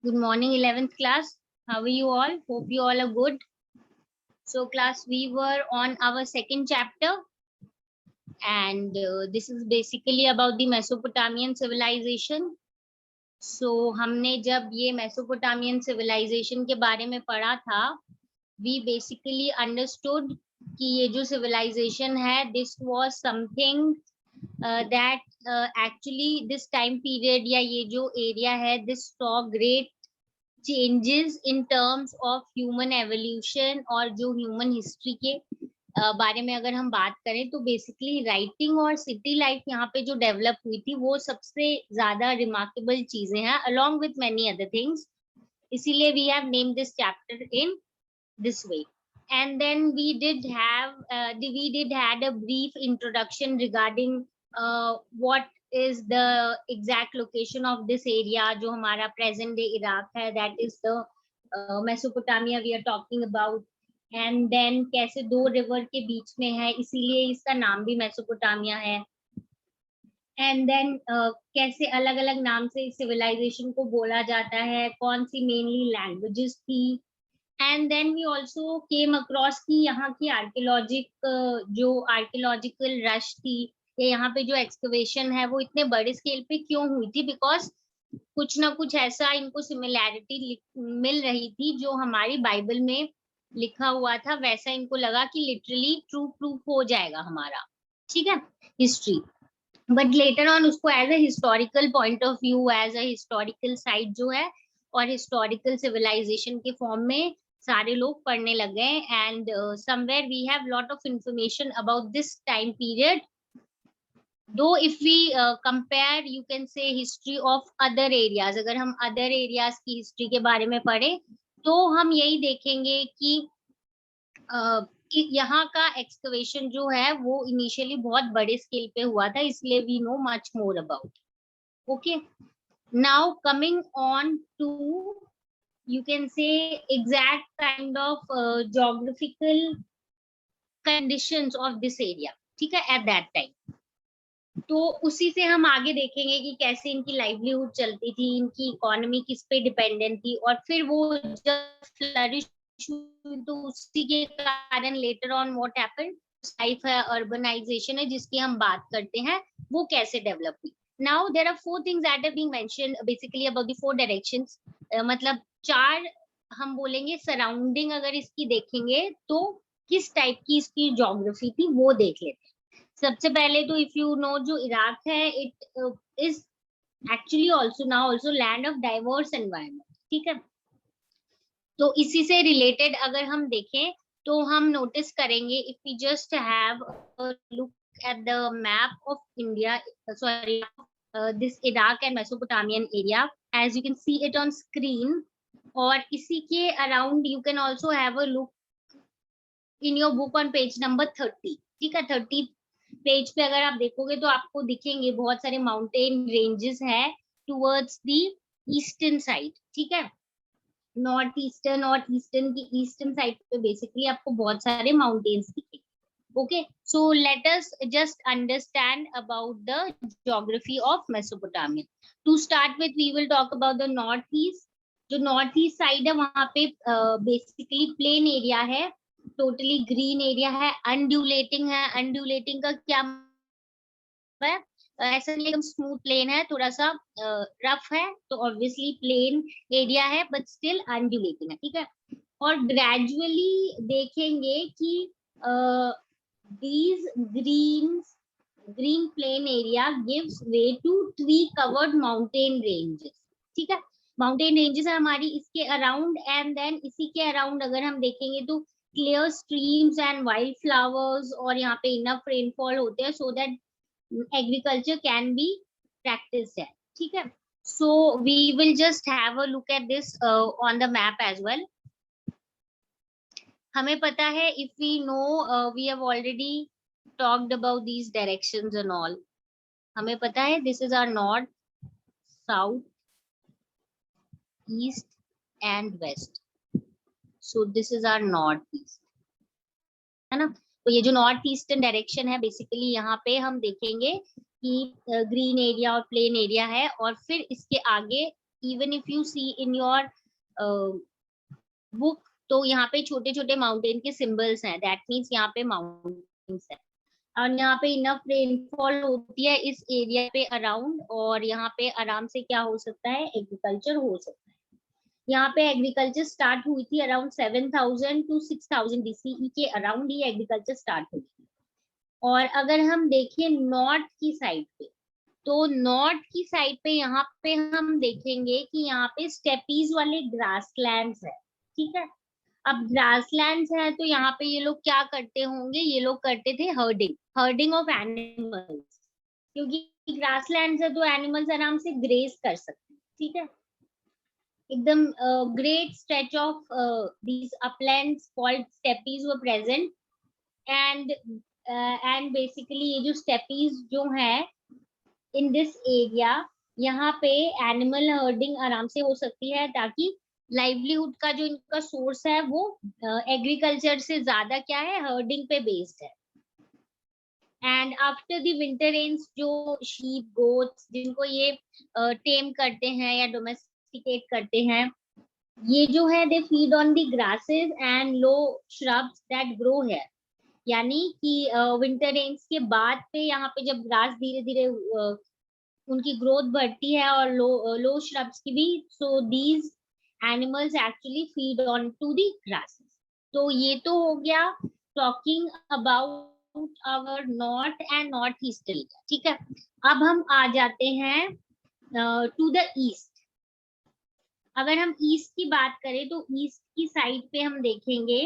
Good morning, 11th class. How are you all? Hope you all are good. So class, we were on our second chapter, and this is basically about the Mesopotamian civilization. So हमने जब ये Mesopotamian civilization के बारे में पढ़ा था, we basically understood कि ये जो civilization है, this was something that actually this time period या ये जो area है, this saw great changes in terms of human evolution और जो human history के बारे में अगर हम बात करें तो बेसिकली राइटिंग और सिटी लाइफ यहाँ पे जो डेवलप हुई थी वो सबसे ज्यादा रिमार्केबल चीजें हैं along with many other things. इसीलिए we have named this chapter in this way. And then we did had a brief introduction regarding what is the exact location of this area जो हमारा present day Iraq है, that is the Mesopotamia we are talking about. And then कैसे दो river के बीच में है इसीलिए इसका नाम भी मेसोपोटामिया है. एंड देन कैसे अलग अलग नाम से सिविलाइजेशन को बोला जाता है, कौन सी मेनली लैंग्वेजेस थी. And then we also came across की यहाँ की जो आर्कियोलॉजिकल रश थी या यहाँ पे जो एक्सकवेशन है वो इतने बड़े स्केल पे क्यों हुई थी, बिकॉज कुछ ना कुछ ऐसा इनको सिमिलैरिटी मिल रही थी जो हमारी बाइबल में लिखा हुआ था, वैसा इनको लगा कि लिटरली ट्रू प्रूफ हो जाएगा हमारा, ठीक है, हिस्ट्री. बट लेटर ऑन उसको as a historical point of view, as a historical site जो है और हिस्टोरिकल सिविलाइजेशन के फॉर्म में सारे लोग पढ़ने लग गए. And somewhere we have lot of information about this time period. Though if we compare you can say history of other areas, अगर हम अदर एरियाज की हिस्ट्री के बारे में पढ़े तो हम यही देखेंगे कि यहाँ का एक्सकवेशन जो है वो इनिशियली बहुत बड़े स्केल पे हुआ था, इसलिए we know much more about. Okay, now coming on to you can say exact kind of geographical conditions of this area, ठीक है, एट दैट टाइम. तो उसी से हम आगे देखेंगे कि कैसे इनकी लाइवलीहुड चलती थी, इनकी इकोनॉमी किस पे डिपेंडेंट थी, और फिर वो जब फ्लरिश तो उसी के कारण later on what happened, life है, अर्बनाइजेशन है जिसकी हम बात करते हैं, वो कैसे डेवलप हुई. Now there are 4 things that are being mentioned basically about the 4 directions. मतलब 4 हम बोलेंगे सराउंडिंग, अगर इसकी देखेंगे तो किस टाइप की इसकी ज्योग्राफी थी वो देख लेते हैं. सबसे पहले तो इफ यू नो जो इराक है, it is actually also land of diverse environment, ठीक है. तो इसी से रिलेटेड अगर हम देखें तो हम नोटिस करेंगे, if we just have a look at the map of India, sorry this Iraq and Mesopotamian area, as you can see it on screen. और इसी के around you can also have a look in your book on page number 30, ठीक है. 30 page पे अगर आप देखोगे तो आपको दिखेंगे बहुत सारे माउंटेन रेंजेस है टुवर्ड्स द ईस्टर्न साइड, ठीक है. नॉर्थ ईस्टर्न और ईस्टर्न की ईस्टर्न साइड पे बेसिकली आपको बहुत सारे माउंटेन्स दिखेंगे. Okay, so let us just understand about the geography of Mesopotamia. To start with we will talk about the north east. जो नॉर्थ ईस्ट साइड है वहां पे बेसिकली प्लेन एरिया है, टोटली ग्रीन एरिया है, undulating है. अनड्यूलेटिंग का क्या है, ऐसा नहीं एकदम स्मूथ प्लेन है, थोड़ा सा रफ है, तो ऑब्वियसली प्लेन एरिया है बट स्टिल अनड्यूलेटिंग है, ठीक है. और ग्रेजुअली देखेंगे कि these green plain area gives way to tree covered mountain ranges, ठीक है. माउंटेन रेंजेस है हमारी इसके अराउंड. एंड देन इसी के अराउंड अगर हम देखेंगे तो clear streams and wild flowers, और यहाँ पे इनफ रेनफॉल होते हैं so that agriculture can be practised है, ठीक है. So we will just have a look at this on the map as well. हमें पता है, if we know we have already talked about these directions and all. हमें पता है this is our north, south, east and west. So this is our north east, है ना. तो ये जो नॉर्थ ईस्टर्न डायरेक्शन है बेसिकली यहाँ पे हम देखेंगे कि ग्रीन एरिया और प्लेन एरिया है, और फिर इसके आगे even if you see in your book, तो यहाँ पे छोटे छोटे माउंटेन के सिंबल्स हैं, दैट मीन्स यहाँ पे माउंटेन्स है। और यहाँ पे इनफ रेनफॉल होती है इस एरिया पे अराउंड, और यहाँ पे आराम से क्या हो सकता है, एग्रीकल्चर हो सकता है। यहाँ पे एग्रीकल्चर स्टार्ट हुई थी अराउंड 7000 टू 6000 BCE के अराउंड ही एग्रीकल्चर स्टार्ट हुई थी। और अगर हम देखें नॉर्थ की साइड पे, तो नॉर्थ की साइड पे यहाँ पे हम देखेंगे कि यहाँ पे स्टेपीज वाले ग्रासलैंड्स है, ठीक है। अब ग्रासलैंड्स है तो यहाँ पे ये लोग क्या करते होंगे, ये लोग करते थे हर्डिंग ऑफ एनिमल्स, क्योंकि ग्रासलैंड्स है तो एनिमल्स आराम से ग्रेज कर सकते हैं, ठीक है। एकदम great stretch of these uplands called steppes were present, and basically ये जो steppes जो है in this area, यहाँ पे एनिमल हर्डिंग आराम से हो सकती है, ताकि लाइवलीहुड का जो इनका सोर्स है वो एग्रीकल्चर से ज्यादा क्या है, हर्डिंग पे बेस्ड है। And after the winter rains जो शीप गोट्स जिनको ये टेम करते हैं या डोमेस्टिकेट करते हैं, ये जो है they feed on the grasses and low shrubs that grow here. यानी कि विंटर रेन्स के बाद पे यहाँ पे जब ग्रास धीरे धीरे उनकी ग्रोथ बढ़ती है और लो श्रब्स की भी, so these animals actually feed on to the grasses. तो ये तो हो गया talking about our north and north east area, ठीक है। अब हम आ जाते हैं टू द ईस्ट। अगर हम ईस्ट की बात करें तो ईस्ट की साइड पे हम देखेंगे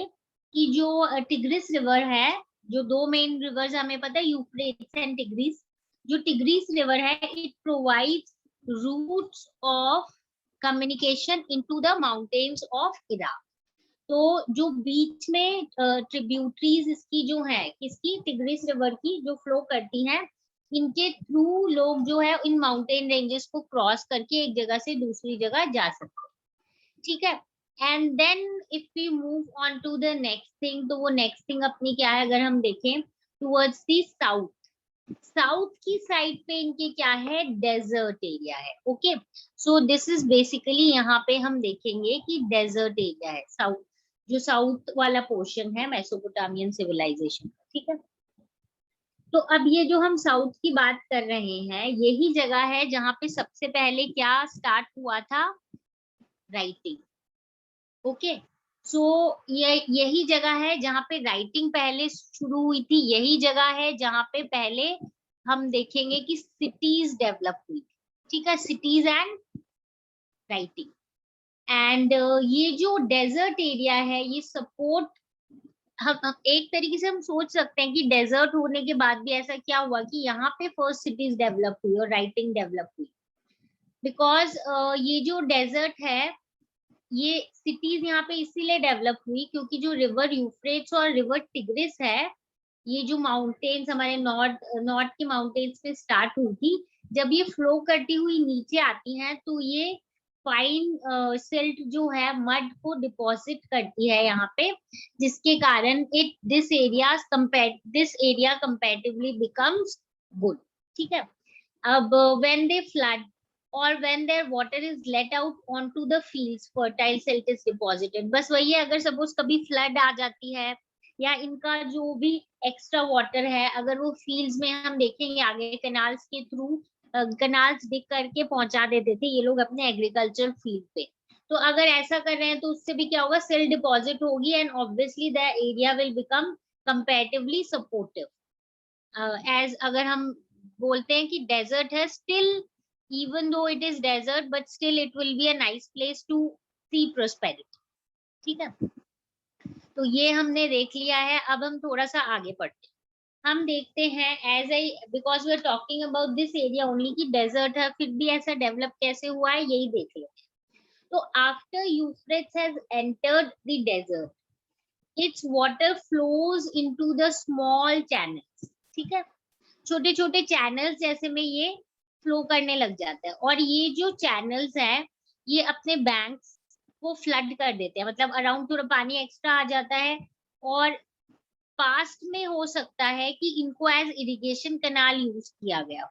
कि जो टिग्रिस रिवर है, जो दो मेन रिवर्स हमें पता है, यूफ्रेटिस एंड टिग्रिस। जो टिग्रिस रिवर है, it provides routes of communication into the mountains of Iraq. तो जो बीच में ट्रिब्यूटरीज इसकी जो है, किसकी, टिग्रिस रिवर की, जो फ्लो करती हैं, इनके थ्रू लोग जो है इन माउंटेन रेंजेस को क्रॉस करके एक जगह से दूसरी जगह जा सकते हैं, ठीक है। And then if we move on to the next thing, तो वो नेक्स्ट थिंग अपनी क्या है, अगर हम देखें टुवर्ड्स द साउथ, साउथ की साइड पे इनके क्या है, डेजर्ट एरिया है, okay. So this is basically यहाँ पे हम देखेंगे कि डेजर्ट एरिया है साउथ, जो साउथ वाला पोर्शन है मेसोपोटामियन सिविलाइजेशन का, ठीक है। तो अब ये जो हम साउथ की बात कर रहे हैं, यही जगह है जहाँ पे सबसे पहले क्या स्टार्ट हुआ था, राइटिंग, ओके। सो ये यही जगह है जहाँ पे राइटिंग पहले शुरू हुई थी, यही जगह है जहाँ पे पहले हम देखेंगे कि सिटीज डेवलप हुई, ठीक है, सिटीज एंड राइटिंग। एंड ये जो डेजर्ट एरिया है, ये सपोर्ट, हम एक तरीके से हम सोच सकते हैं कि डेजर्ट होने के बाद भी ऐसा क्या हुआ कि यहाँ पे फर्स्ट सिटीज डेवलप हुई और राइटिंग डेवलप हुई, बिकॉज ये जो डेजर्ट है, ये सिटीज यहाँ पे इसीलिए डेवलप हुई क्योंकि जो रिवर यूफ्रेट्स और रिवर टिग्रिस है, ये जो माउंटेन्स हमारे नॉर्थ के माउंटेन्स पे स्टार्ट हुई थी, जब ये फ्लो करती हुई नीचे आती हैं तो ये फाइन सिल्ट जो है मड को डिपॉजिट करती है यहाँ पे, जिसके कारण this area comparatively becomes good, ठीक है। अब when they flood or when their water is let out onto the fields, fertile silt is deposited। बस वही है, अगर सपोज कभी फ्लड आ जाती है या इनका जो भी एक्स्ट्रा वाटर है, अगर वो फील्ड्स में हम देखेंगे आगे कैनाल्स के थ्रू, कैनाल्स डिग करके पहुंचा देते थे ये लोग अपने एग्रीकल्चर फील्ड पे। तो अगर ऐसा कर रहे हैं तो उससे भी क्या होगा, सिल्ट डिपॉजिट होगी and obviously the area will become comparatively supportive. As अगर हम बोलते हैं कि डेजर्ट है, still even though it is desert but still it will be a nice place to see prosperity, ठीक है। तो ये हमने देख लिया है। अब हम थोड़ा सा आगे बढ़ते हैं, हम देखते हैं as I because we are talking about this area only कि डेजर्ट है, फिर भी ऐसा डेवलप कैसे हुआ है यही देख लेते हैं। तो after Euphrates has entered the desert, its water flows into the small channels, ठीक है, छोटे छोटे चैनल्स जैसे में ये फ्लो करने लग जाता है, और ये जो चैनल्स हैं ये अपने बैंक्स को फ्लड कर देते हैं, मतलब अराउंड थोड़ा पानी एक्स्ट्रा आ जाता है, और पास्ट में हो सकता है कि इनको एज इरिगेशन कैनाल यूज किया गया,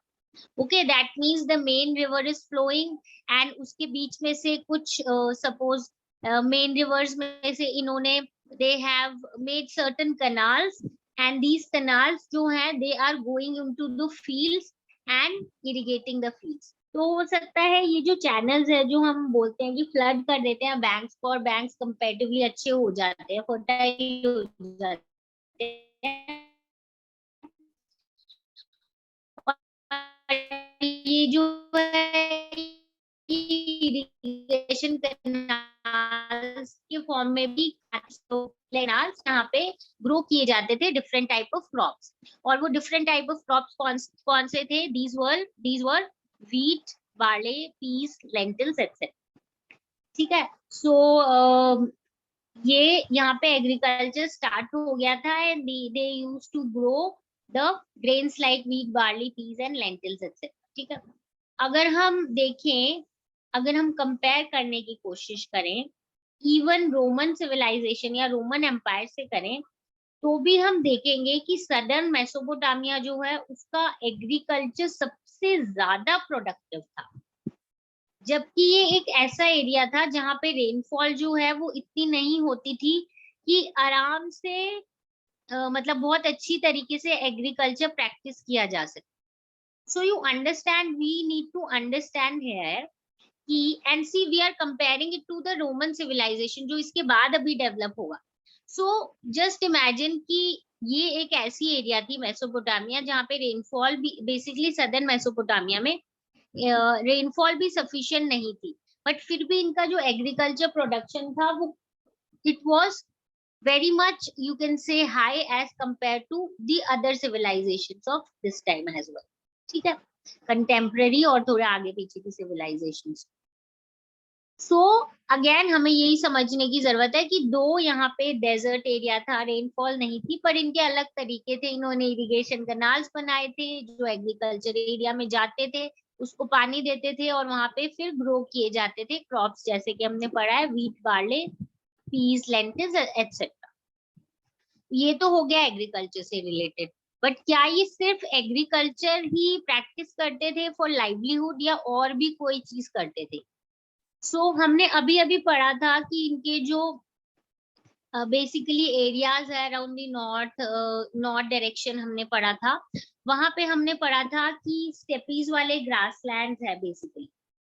okay, that means the main river is flowing and उसके बीच में से कुछ सपोज मेन रिवर्स में से इन्होंने they have made certain canals and these canals जो हैं they are going into the fields and irrigating the fields. तो हो सकता है ये जो चैनल्स है जो हम बोलते हैं कि फ्लड कर देते हैं बैंक्स को और बैंक्स कंपैरेटिवली अच्छे हो जाते हैं, फर्टाइल हो जाते हैं, ये जो है इरिगेशन कैनाल्स के फॉर्म में भी कैनाल्स यहाँ पे ग्रो किए जाते थे डिफरेंट टाइप ऑफ क्रॉप्स। और वो डिफरेंट टाइप ऑफ क्रॉप्स कौन से थे? These were wheat, barley, peas, lentils etcetera. ठीक है, सो ये यहाँ पे एग्रीकल्चर स्टार्ट हो गया था and they used to grow the grains like wheat, barley, peas and lentils etcetera. ठीक है, अगर हम देखें, अगर हम कंपेयर करने की कोशिश करें इवन रोमन सिविलाइजेशन या रोमन एम्पायर से करें, तो भी हम देखेंगे कि सदर्न मेसोपोटामिया जो है उसका एग्रीकल्चर सबसे ज्यादा प्रोडक्टिव था। जबकि ये एक ऐसा एरिया था जहाँ पे रेनफॉल जो है वो इतनी नहीं होती थी कि आराम से मतलब बहुत अच्छी तरीके से एग्रीकल्चर प्रैक्टिस किया जा सके। So you understand, we need to understand here कि and see we are comparing it to the Roman civilization जो इसके बाद अभी डेवलप होगा। सो जस्ट इमेजिन कि ये एक ऐसी एरिया थी मेसोपोटामिया जहाँ पे रेनफॉल भी बेसिकली सदर्न मेसोपोटामिया में रेनफॉल भी सफिशिएंट नहीं थी, बट फिर भी इनका जो एग्रीकल्चर प्रोडक्शन था वो it was very much you can say high as compared to the other civilizations of this time as well। ठीक है, कंटेम्पररी और थोड़े आगे पीछे की civilizations। सो अगेन हमें यही समझने की जरूरत है कि दो यहाँ पे डेजर्ट एरिया था, रेनफॉल नहीं थी, पर इनके अलग तरीके थे। इन्होंने इरिगेशन कैनाल्स बनाए थे जो एग्रीकल्चर एरिया में जाते थे, उसको पानी देते थे और वहां पे फिर ग्रो किए जाते थे क्रॉप्स, जैसे कि हमने पढ़ा है wheat, barley, peas, lentils etcetera. ये तो हो गया एग्रीकल्चर से रिलेटेड, बट क्या ये सिर्फ एग्रीकल्चर ही प्रैक्टिस करते थे फॉर लाइवलीहुड या और भी कोई चीज करते थे? सो हमने अभी अभी पढ़ा था कि इनके जो बेसिकली एरियाज है अराउंड दी नॉर्थ डायरेक्शन हमने पढ़ा था, वहां पे हमने पढ़ा था कि स्टेपीज वाले ग्रासलैंड्स है बेसिकली,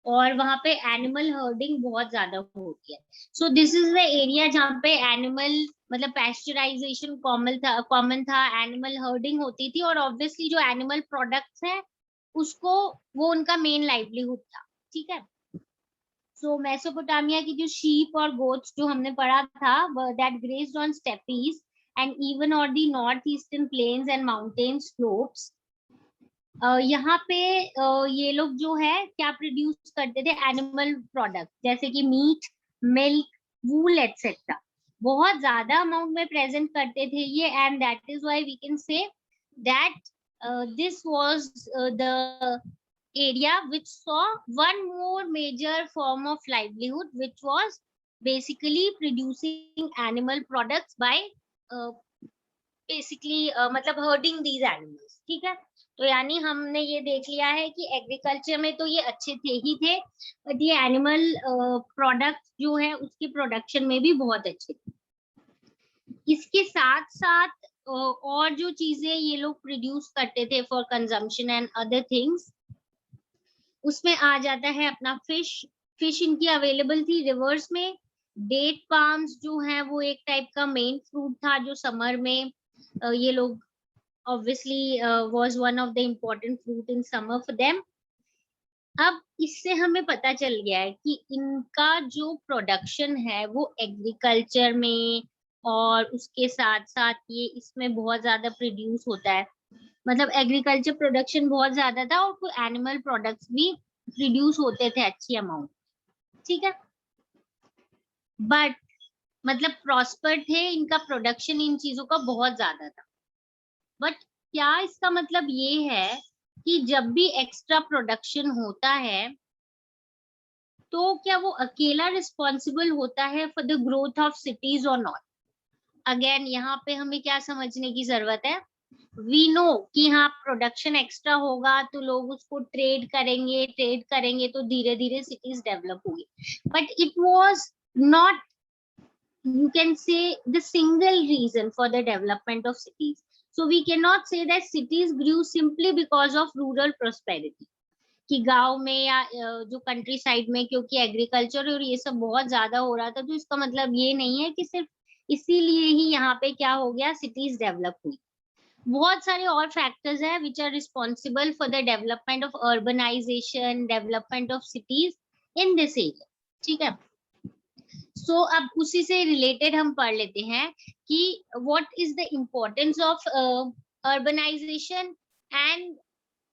और वहां पे एनिमल हर्डिंग बहुत ज्यादा होती है। सो दिस इज द एरिया जहाँ पे एनिमल मतलब पैस्चराइजेशन कॉमन था, एनिमल हर्डिंग होती थी और ऑब्वियसली जो एनिमल प्रोडक्ट्स है उसको वो उनका मेन लाइवलीहुड था। ठीक है, सो मेसोपोटामिया की जो शीप और गोट्स जो हमने पढ़ा था that grazed on steppes and even और the north eastern plains and mountain slopes. यहाँ पे ये लोग जो है क्या प्रोड्यूस करते थे? एनिमल प्रोडक्ट जैसे कि मीट, मिल्क, वूल एक्सेट्रा बहुत ज्यादा अमाउंट में प्रेजेंट करते थे ये, and that is why we can say that this was the area which saw one more major form of livelihood, which was basically producing animal products by uh, basically मतलब herding these animals। ठीक है, तो यानी हमने ये देख लिया है कि एग्रीकल्चर में तो ये अच्छे थे ही थे, बट ये एनिमल प्रोडक्ट जो है उसके प्रोडक्शन में भी बहुत अच्छे थे। इसके साथ साथ और जो चीजें ये लोग प्रोड्यूस करते थे for consumption and other things, उसमें आ जाता है अपना फिश। फिश इनकी अवेलेबल थी रिवर्स में। डेट पाम्स जो है वो एक टाइप का मेन फ्रूट था जो समर में ये लोग obviously was one of the important fruit in summer for them. अब इससे हमें पता चल गया है कि इनका जो प्रोडक्शन है वो एग्रीकल्चर में और उसके साथ साथ ये इसमें बहुत ज्यादा प्रोड्यूस होता है, मतलब एग्रीकल्चर प्रोडक्शन बहुत ज्यादा था और कुछ एनिमल प्रोडक्ट्स भी प्रोड्यूस होते थे अच्छी अमाउंट। ठीक है, बट मतलब प्रॉस्पर थे, इनका प्रोडक्शन इन चीजों का बहुत ज्यादा था। बट क्या इसका मतलब ये है कि जब भी एक्स्ट्रा प्रोडक्शन होता है तो क्या वो अकेला रिस्पॉन्सिबल होता है for the growth of cities और नॉट? अगेन यहाँ पे हमें क्या समझने की जरूरत है वी नो कि हाँ प्रोडक्शन एक्स्ट्रा होगा तो लोग उसको ट्रेड करेंगे तो धीरे धीरे सिटीज डेवलप होगी, but it was not, you can say, the single reason for the development of cities. So we cannot say that cities grew simply because of rural prosperity, कि गांव में या जो कंट्री साइड में क्योंकि agriculture और ये सब बहुत ज्यादा हो रहा था, तो इसका मतलब ये नहीं है कि सिर्फ इसीलिए ही यहाँ पे क्या हो गया, सिटीज डेवलप हुई। बहुत सारे और फैक्टर्स हैं which are responsible for the development of urbanization, development of cities in this area. ठीक है, सो अब उसी से रिलेटेड हम पढ़ लेते हैं कि what is the importance of urbanization and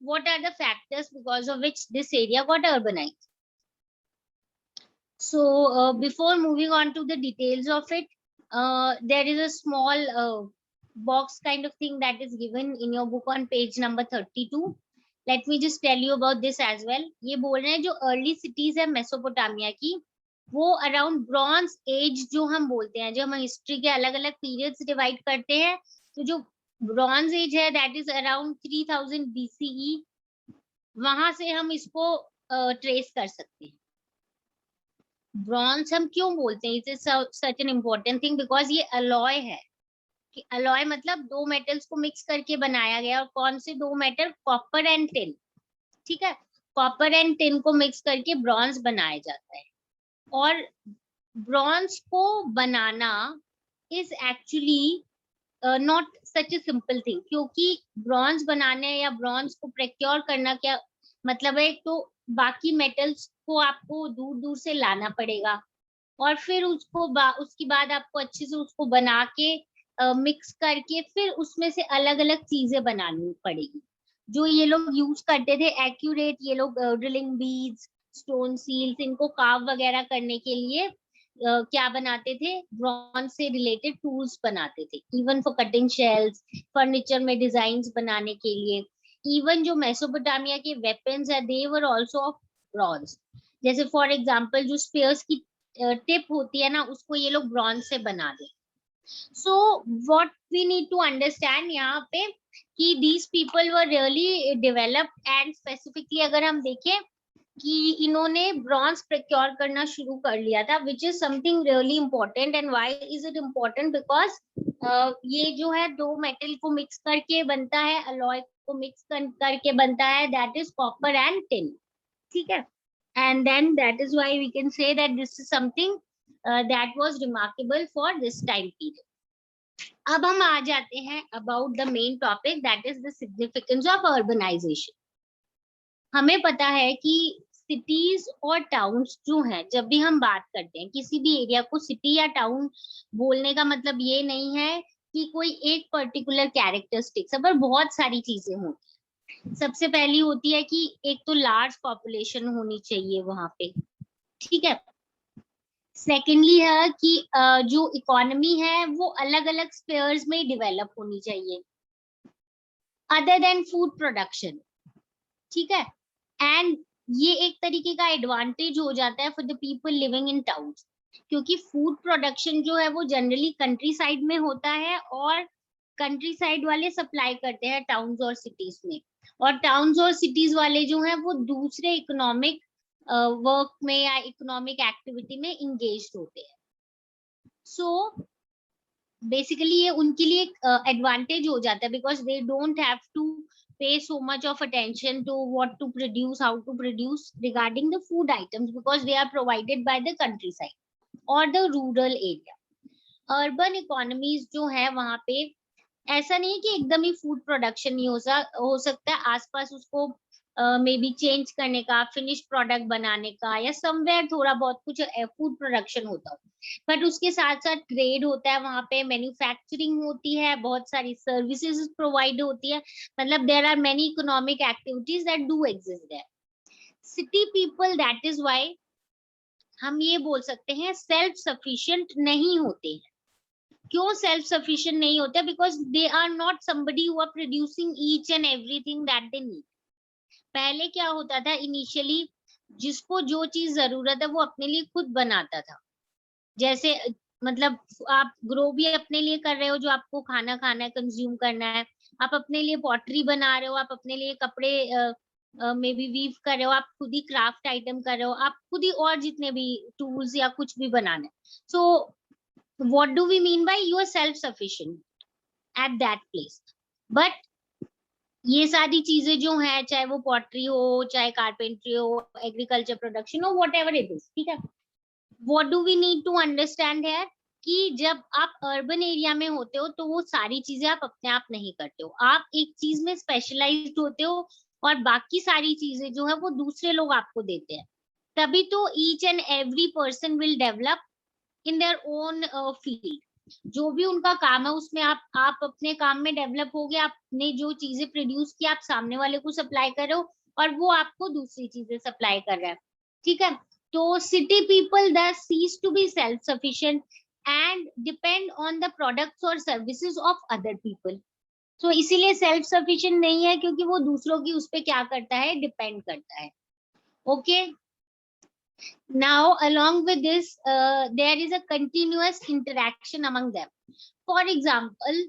what are the factors because of which this area got urbanized. So before moving on to the details of it, there is a small box kind of thing that is given in your book on page number 32. Let me just tell you about this as well. ये बोल रहे हैं जो early cities है Mesopotamia की, वो around bronze age जो हम बोलते हैं, जो हम हिस्ट्री के अलग अलग पीरियड्स डिवाइड करते हैं, तो जो ब्रॉन्ज एज है दैट इज अराउंड 3000 BCE, वहां से हम इसको ट्रेस कर सकते हैं। ब्रॉन्ज हम क्यों बोलते हैं, it is such an important thing because ये अलॉय है, कि अलॉय मतलब दो मेटल्स को मिक्स करके बनाया गया, और कौन से दो मेटल, कॉपर एंड टिन। ठीक है, कॉपर एंड टिन को मिक्स करके ब्रॉन्ज बनाया जाता है, और ब्रॉन्ज को बनाना is actually not such a simple thing, क्योंकि ब्रॉन्ज बनाने या ब्रॉन्ज को प्रोक्योर करना क्या मतलब है, तो बाकी मेटल्स को आपको दूर दूर से लाना पड़ेगा, और फिर उसको उसके बाद आपको अच्छे से उसको बना के मिक्स करके फिर उसमें से अलग अलग चीजें बनानी पड़ेगी। जो ये लोग यूज करते थे एक्यूरेट, ये लोग ड्रिलिंग बीड्स, स्टोन सील्स, इनको कार्व वगैरह करने के लिए क्या बनाते थे, ब्रॉन्ज से रिलेटेड टूल्स बनाते थे, even for cutting shells, furniture में डिजाइन्स बनाने के लिए। इवन जो मेसोपोटामिया के वेपन्स है they were also of bronze. जैसे फॉर एग्जांपल जो स्पीयर्स की टिप होती है ना, उसको ये लोग ब्रॉन्ज से बना दे। So what we need to understand यहाँ पे कि these people were really developed, and specifically अगर हम देखें कि इन्होंने ब्रॉन्ज प्रोक्योर करना शुरू कर लिया था, which is something really important. And why is it important, because ये जो है दो मेटल को मिक्स करके बनता है, अलॉय को मिक्स करके बनता है, that is copper and tin. ठीक है, and then that is why we can say that this is something that was remarkable for this time period. अब हम आ जाते हैं about the main topic, that is the significance of urbanization. हमें पता है कि सिटीज और टाउन्स जो हैं, जब भी हम बात करते हैं किसी भी एरिया को सिटी या टाउन बोलने का मतलब ये नहीं है कि कोई एक पर्टिकुलर कैरेक्टरिस्टिक्स, पर बहुत सारी चीजें होती हैं। सबसे पहली होती है कि एक तो लार्ज पॉपुलेशन होनी चाहिए वहां पे। ठीक है, सेकेंडली है कि जो इकोनॉमी है वो अलग अलग स्पेयर्स में डेवलप होनी चाहिए, अदर देन फूड प्रोडक्शन। ठीक है, एंड ये एक तरीके का एडवांटेज हो जाता है for the people living in towns, क्योंकि फूड प्रोडक्शन जो है वो जनरली कंट्री साइड में होता है, और कंट्री साइड वाले सप्लाई करते हैं टाउन्स और सिटीज में, और टाउन्स और सिटीज वाले जो हैं वो दूसरे इकोनॉमिक वर्क में या इकोनॉमिक एक्टिविटी में इंगेज होते हैं। सो बेसिकली ये उनके लिए एडवांटेज हो जाता है, because they don't have to pay so much of attention to what to produce, how to produce regarding the food items, because they are provided by the countryside or the rural area. Urban economies जो है वहां पे ऐसा नहीं है कि एकदम ही food production नहीं हो सकता है, आसपास उसको मे बी चेंज करने का, फिनिश प्रोडक्ट बनाने का, या समवेयर थोड़ा बहुत कुछ फूड प्रोडक्शन होता हो, बट उसके साथ साथ ट्रेड होता है वहां पे, मैन्युफैक्चरिंग होती है, बहुत सारी सर्विसेज प्रोवाइड होती है, मतलब there are many economic activities that do exist there. City people, that is why हम ये बोल सकते हैं सेल्फ सफिशिएंट नहीं होते हैं। क्यों सेल्फ सफिशिएंट नहीं होते, because they are not somebody who are producing each and everything that they need. पहले क्या होता था, इनिशियली जिसको जो चीज जरूरत है वो अपने लिए खुद बनाता था। जैसे मतलब आप ग्रो भी अपने लिए कर रहे हो, जो आपको खाना खाना है, कंज्यूम करना है, आप अपने लिए पॉटरी बना रहे हो, आप अपने लिए कपड़े में भी वीव कर रहे हो, आप खुद ही क्राफ्ट आइटम कर रहे हो, आप खुद ही और जितने भी टूल्स या कुछ भी बनाना है. So what do we mean by you are self sufficient at that place. But ये सारी चीजें जो है, चाहे वो पॉटरी हो, चाहे कारपेंट्री हो, एग्रीकल्चर प्रोडक्शन हो, वॉट एवर इट इज, ठीक है. What do we need to understand है कि जब आप अर्बन एरिया में होते हो तो वो सारी चीजें आप अपने आप नहीं करते हो, आप एक चीज में स्पेशलाइज्ड होते हो और बाकी सारी चीजें जो है वो दूसरे लोग आपको देते हैं. तभी तो each and every person will develop in their own field. जो भी उनका काम है उसमें आप अपने काम में डेवलप हो गए, आपने जो चीजें प्रोड्यूस की आप सामने वाले को सप्लाई कर रहे हो और वो आपको दूसरी चीजें सप्लाई कर रहा है, ठीक है. तो city people thus cease to be self-sufficient and depend on the products or services of other people. So इसीलिए self sufficient नहीं है क्योंकि वो दूसरों की उस पे क्या करता है, डिपेंड करता है. Okay. Now along with this there is a continuous interaction among them. For example,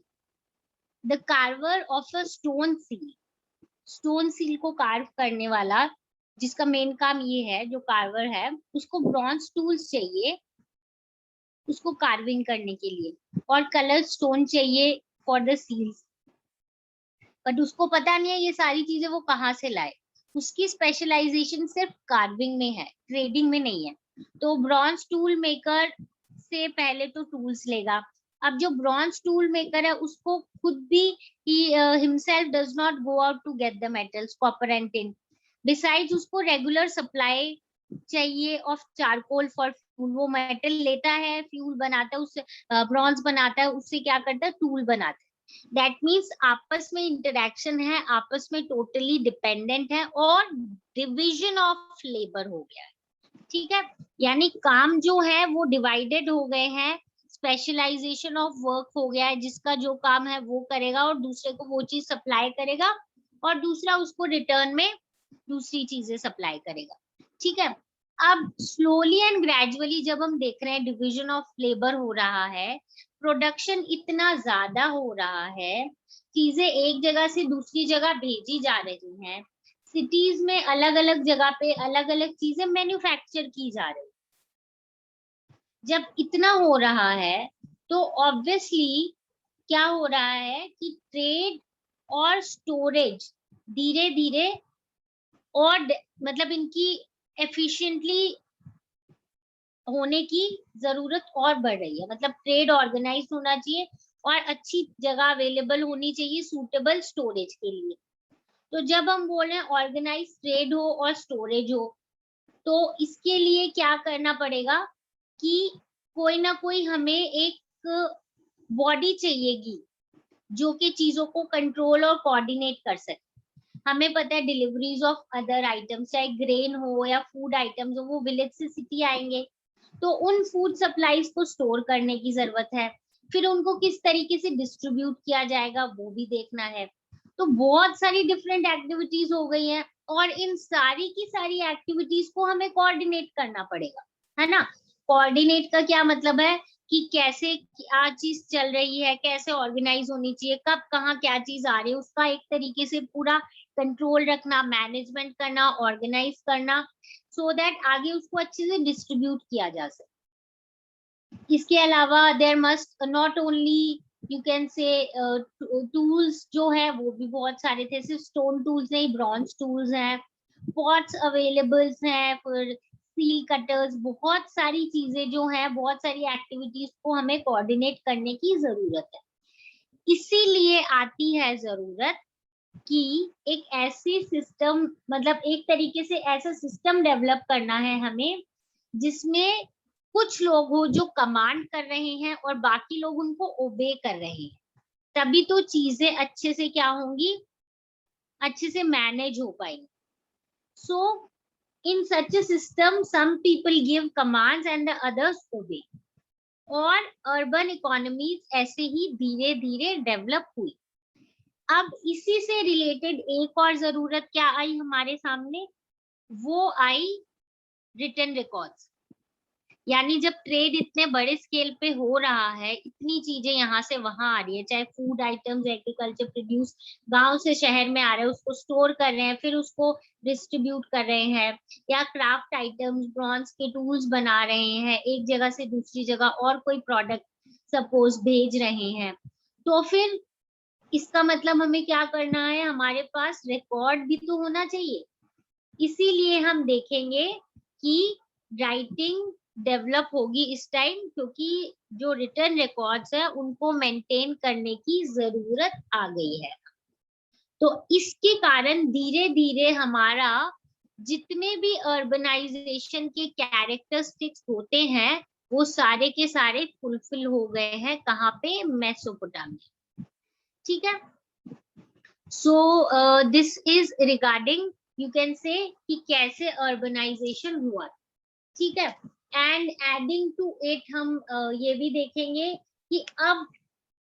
the carver of a stone seal. Stone seal को कार्व करने वाला, जिसका मेन काम ये है, जो कार्वर है उसको ब्रॉन्ज टूल्स चाहिए उसको कार्विंग करने के लिए, और कलर स्टोन चाहिए फॉर द सील्स. बट उसको पता नहीं है ये सारी चीजें वो कहाँ से लाए. उसकी स्पेशलाइजेशन सिर्फ कार्विंग में है, ट्रेडिंग में नहीं है. तो ब्रॉन्ज टूल मेकर से पहले तो टूल्स लेगा. अब जो ब्रॉन्ज टूल मेकर है उसको खुद भी himself does not go out to get the metals copper and tin. Besides उसको रेगुलर सप्लाई चाहिए ऑफ चारकोल फॉर फ्यूल. वो मेटल लेता है, फ्यूल बनाता है, उससे ब्रॉन्ज बनाता है, उससे क्या करता है, टूल बनाता है. दैट मीन्स आपस में इंटरेक्शन है, आपस में टोटली डिपेंडेंट है और डिविजन ऑफ लेबर हो गया है, ठीक है. यानी काम जो है वो डिवाइडेड हो गए हैं, स्पेशलाइजेशन ऑफ वर्क हो गया है, जिसका जो काम है वो करेगा और दूसरे को वो चीज सप्लाई करेगा और दूसरा उसको रिटर्न में दूसरी चीजें सप्लाई करेगा, ठीक है. अब स्लोली एंड ग्रेजुअली जब हम देख रहे हैं डिविजन ऑफ लेबर हो रहा है, प्रोडक्शन इतना ज्यादा हो रहा है, चीजें एक जगह से दूसरी जगह भेजी जा रही हैं, सिटीज में अलग अलग जगह पे अलग अलग चीजें मैन्युफैक्चर की जा रही. जब इतना हो रहा है तो ऑब्वियसली क्या हो रहा है कि ट्रेड और स्टोरेज धीरे धीरे और मतलब इनकी एफिशिएंटली होने की जरूरत और बढ़ रही है. मतलब ट्रेड ऑर्गेनाइज होना चाहिए और अच्छी जगह अवेलेबल होनी चाहिए सूटेबल स्टोरेज के लिए. तो जब हम बोल रहे हैं ऑर्गेनाइज ट्रेड हो और स्टोरेज हो, तो इसके लिए क्या करना पड़ेगा कि कोई ना कोई हमें एक बॉडी चाहिएगी जो कि चीजों को कंट्रोल और कोऑर्डिनेट कर सके. हमें पता है डिलीवरीज ऑफ अदर आइटम्स, चाहे ग्रेन हो या फूड आइटम्स हो, वो विलेज से सिटी आएंगे, तो उन फूड सप्लाईज को स्टोर करने की जरूरत है. फिर उनको किस तरीके से डिस्ट्रीब्यूट किया जाएगा वो भी देखना है. तो बहुत सारी डिफरेंट एक्टिविटीज हो गई हैं और इन सारी की सारी एक्टिविटीज को हमें कोऑर्डिनेट करना पड़ेगा, है ना. कोऑर्डिनेट का क्या मतलब है कि कैसे क्या चीज चल रही है, कैसे ऑर्गेनाइज होनी चाहिए, कब कहाँ क्या चीज आ रही है, उसका एक तरीके से पूरा कंट्रोल रखना, मैनेजमेंट करना, ऑर्गेनाइज करना, सो दैट आगे उसको अच्छे से डिस्ट्रीब्यूट किया जा सके. इसके अलावा there must not only you can say tools जो है वो भी बहुत सारे थे, सिर्फ स्टोन टूल्स नहीं, ब्रॉन्ज टूल्स हैं, पॉट्स अवेलेबल हैं, फिर सील कटर्स, बहुत सारी चीजें जो है, बहुत सारी एक्टिविटीज को हमें कोऑर्डिनेट करने की जरूरत है. इसीलिए आती है जरूरत कि एक ऐसी सिस्टम, मतलब एक तरीके से ऐसा सिस्टम डेवलप करना है हमें जिसमें कुछ लोग हो जो कमांड कर रहे हैं और बाकी लोग उनको ओबे कर रहे हैं. तभी तो चीजें अच्छे से क्या होंगी, अच्छे से मैनेज हो पाएंगी. So in such a system some people give commands and the others obey. और अर्बन इकोनॉमीज ऐसे ही धीरे धीरे डेवलप हुई. अब इसी से रिलेटेड एक और जरूरत क्या आई हमारे सामने, वो आई रिटन रिकॉर्ड्स. यानी जब ट्रेड इतने बड़े स्केल पे हो रहा है, इतनी चीजें यहाँ से वहां आ रही है, चाहे फूड आइटम्स, एग्रीकल्चर प्रोड्यूस गांव से शहर में आ रहे हैं, उसको स्टोर कर रहे हैं, फिर उसको डिस्ट्रीब्यूट कर रहे हैं, या क्राफ्ट आइटम्स, ब्रॉन्ज के टूल्स बना रहे हैं, एक जगह से दूसरी जगह और कोई प्रोडक्ट सपोज भेज रहे हैं, तो फिर इसका मतलब हमें क्या करना है, हमारे पास रिकॉर्ड भी तो होना चाहिए। इसीलिए हम देखेंगे कि राइटिंग डेवलप होगी इस टाइम, क्योंकि जो रिटर्न रिकॉर्ड्स है उनको मेंटेन करने की जरूरत आ गई है। तो इसके कारण धीरे धीरे हमारा जितने भी अर्बनाइजेशन के कैरेक्टरिस्टिक्स होते हैं वो सारे के सारे फुलफिल हो गए हैं, कहाँ पे, मेसोपोटामिया। ठीक है। सो this is regarding, you can से कि कैसे अर्बनाइजेशन हुआ। ठीक है। एंड एडिंग टू इट हम ये भी देखेंगे कि अब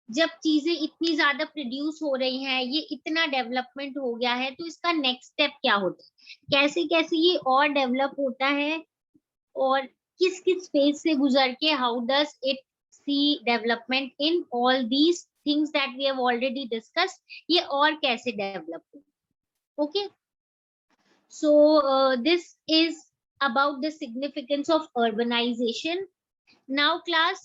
जब चीजें इतनी ज्यादा प्रोड्यूस हो रही हैं, ये इतना डेवलपमेंट हो गया है, तो इसका नेक्स्ट स्टेप क्या होता है, कैसे कैसे ये और डेवलप होता है, और किस किस स्पेस से गुजर के, how does it see development in all these things that we have already discussed, ये और कैसे डेवलप हो। Okay, so this is about the significance of urbanization. Now class,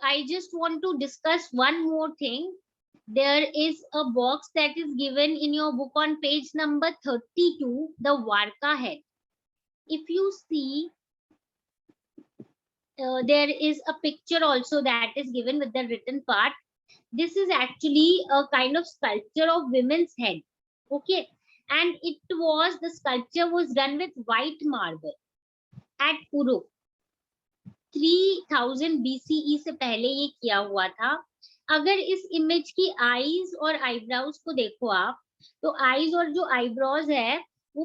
I just want to discuss one more thing. There is a box that is given in your book on page number 32, the Varka head. If you see, there is a picture also that is given with the written part. This is actually a kind of sculpture of women's head. Okay, and the sculpture was done with white marble at Uruk. 3000 BCE से पहले ये किया हुआ था। अगर इस image की eyes और आईब्राउज को देखो आप, तो आईज और जो आईब्रोज है वो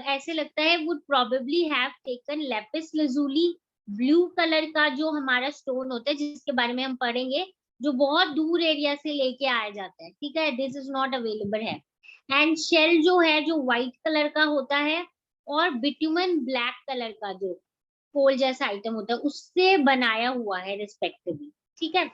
ऐसे लगता है would probably have taken lapis lazuli, blue colour का जो हमारा स्टोन होता है, जिसके बारे में हम पढ़ेंगे, जो बहुत दूर एरिया से लेके आया जाता है। ठीक है, दिस इज नॉट अवेलेबल है। एंड शेल जो है, जो व्हाइट कलर का होता है, और बिट्यूमन ब्लैक कलर का जो कोल जैसा आइटम होता है, उससे बनाया हुआ है रिस्पेक्टिवली। ठीक है,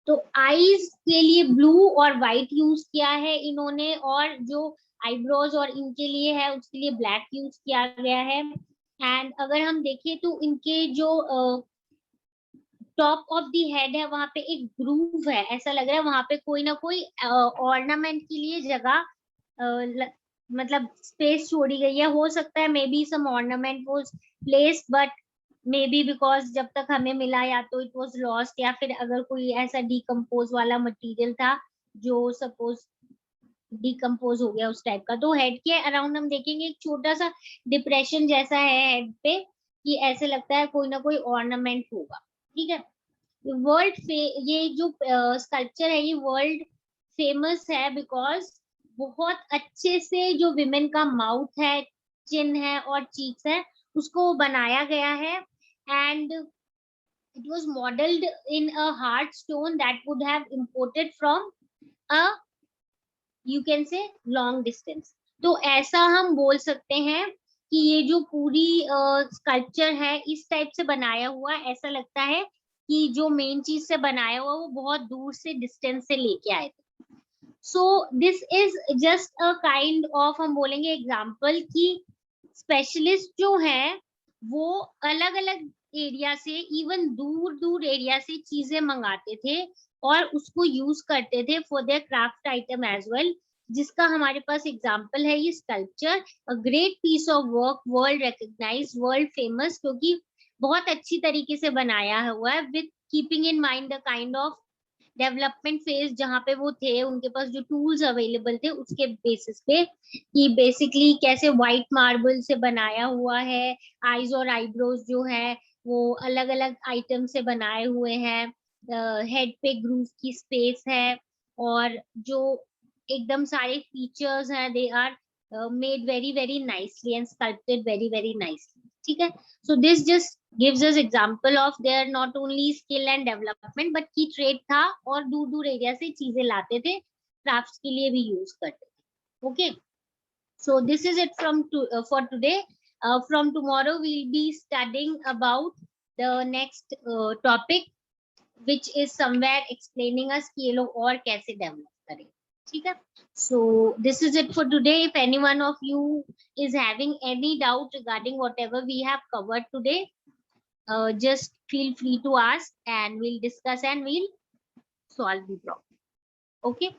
तो आईज के लिए ब्लू और व्हाइट यूज किया है इन्होंने, और जो आईब्रोज और इनके लिए है उसके लिए ब्लैक यूज किया गया है। एंड अगर हम देखें तो इनके जो टॉप ऑफ दी हेड है, वहां पे एक ग्रूव है, ऐसा लग रहा है वहां पे कोई ना कोई ऑर्नामेंट के लिए जगह मतलब स्पेस छोड़ी गई है। हो सकता है maybe some ornament was place, but maybe because जब तक हमें मिला या तो इट वाज लॉस्ट, या फिर अगर कोई ऐसा डिकम्पोज वाला मटेरियल था जो सपोज डिकम्पोज हो गया उस टाइप का। तो हेड के अराउंड हम देखेंगे एक छोटा सा डिप्रेशन जैसा है हेड पे, कि ऐसे लगता है कोई ना कोई ऑर्नामेंट होगा। ठीक है, ये जो स्कल्पचर है ये वर्ल्ड फेमस है, बिकॉज बहुत अच्छे से जो विमेन का माउथ है, चिन है और चीक्स है, उसको बनाया गया है। And it was modeled in a hard stone that would have imported from a, you can say, long distance। तो ऐसा हम बोल सकते हैं कि ये जो पूरी स्कल्पचर है इस टाइप से बनाया हुआ, ऐसा लगता है कि जो मेन चीज से बनाया हुआ वो बहुत दूर से डिस्टेंस से लेके आए थे। सो this is just a kind of, हम बोलेंगे एग्जाम्पल, कि स्पेशलिस्ट जो है वो अलग अलग एरिया से, इवन दूर दूर एरिया से चीजें मंगाते थे और उसको यूज करते थे for their craft item as well, जिसका हमारे पास एग्जाम्पल है ये sculpture. A great piece of work, world recognised, world famous, क्योंकि बहुत अच्छी तरीके से बनाया हुआ है, with keeping in mind the kind of development phase जहाँ पे वो थे, उनके पास जो टूल्स अवेलेबल थे उसके बेसिस पे, कि बेसिकली कैसे व्हाइट मार्बल से बनाया हुआ है, आईज और आईब्रोज जो है वो अलग अलग आइटम से बनाए हुए हैं, हेड पे ग्रूव की स्पेस है, और जो एकदम सारे फीचर्स हैं, they are made very very nicely and sculpted very very nicely. ठीक है, so this just gives us example of their not only skill and development but की trade था, और दूर दूर एरिया से चीजें लाते थे, क्राफ्ट्स के लिए भी यूज करते थे। okay, so this is it from for today. From tomorrow, we'll be studying about the next topic, which is somewhere explaining us कि ये लोग और कैसे develop करें. ठीक है? So this is it for today. If any one of you is having any doubt regarding whatever we have covered today, just feel free to ask and we'll discuss and we'll solve the problem. Okay?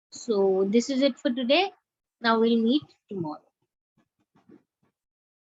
So this is it for today. Now we'll meet tomorrow.